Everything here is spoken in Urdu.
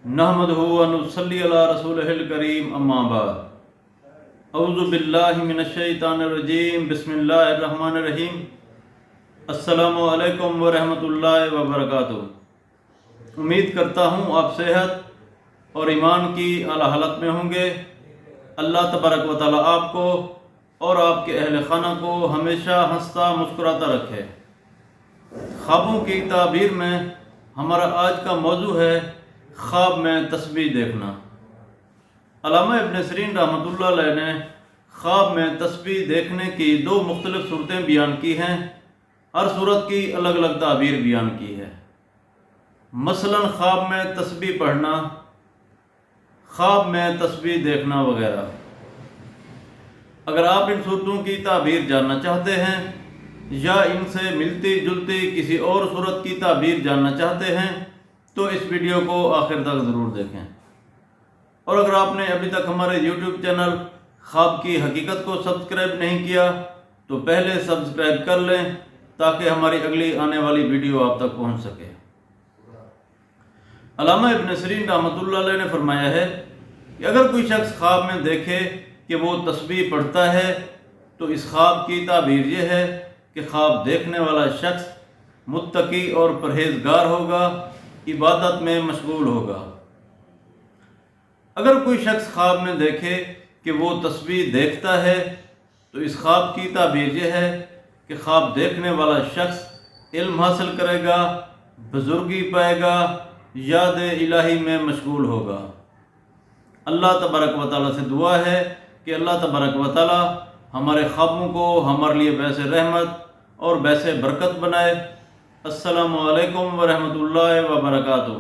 نحمدہ و نصلی علی رسولہ الکریم اما بعد اعوذ باللہ من الشیطان الرجیم بسم اللہ الرحمن الرحیم السلام علیکم ورحمۃ اللہ وبرکاتہ۔ امید کرتا ہوں آپ صحت اور ایمان کی اعلیٰ حالت میں ہوں گے۔ اللہ تبارک و تعالیٰ آپ کو اور آپ کے اہل خانہ کو ہمیشہ ہنستا مسکراتا رکھے۔ خوابوں کی تعبیر میں ہمارا آج کا موضوع ہے خواب میں تسبیح دیکھنا۔ علامہ ابن سیرین رحمۃ اللہ علیہ نے خواب میں تسبیح دیکھنے کی دو مختلف صورتیں بیان کی ہیں۔ ہر صورت کی الگ الگ تعبیر بیان کی ہے۔ مثلا خواب میں تسبیح پڑھنا، خواب میں تسبیح دیکھنا وغیرہ۔ اگر آپ ان صورتوں کی تعبیر جاننا چاہتے ہیں یا ان سے ملتی جلتی کسی اور صورت کی تعبیر جاننا چاہتے ہیں تو اس ویڈیو کو آخر تک ضرور دیکھیں۔ اور اگر آپ نے ابھی تک ہمارے یوٹیوب چینل خواب کی حقیقت کو سبسکرائب نہیں کیا تو پہلے سبسکرائب کر لیں تاکہ ہماری اگلی آنے والی ویڈیو آپ تک پہنچ سکے۔ علامہ ابن سیرین رحمۃ اللہ علیہ نے فرمایا ہے کہ اگر کوئی شخص خواب میں دیکھے کہ وہ تسبیح پڑھتا ہے تو اس خواب کی تعبیر یہ ہے کہ خواب دیکھنے والا شخص متقی اور پرہیزگار ہوگا، عبادت میں مشغول ہوگا۔ اگر کوئی شخص خواب میں دیکھے کہ وہ تسبیح دیکھتا ہے تو اس خواب کی تعبیر یہ ہے کہ خواب دیکھنے والا شخص علم حاصل کرے گا، بزرگی پائے گا، یاد الہی میں مشغول ہوگا۔ اللہ تبارک و تعالیٰ سے دعا ہے کہ اللہ تبارک و تعالیٰ ہمارے خوابوں کو ہمارے لیے باعث رحمت اور باعث برکت بنائے۔ السلام علیکم ورحمۃ اللہ وبرکاتہ۔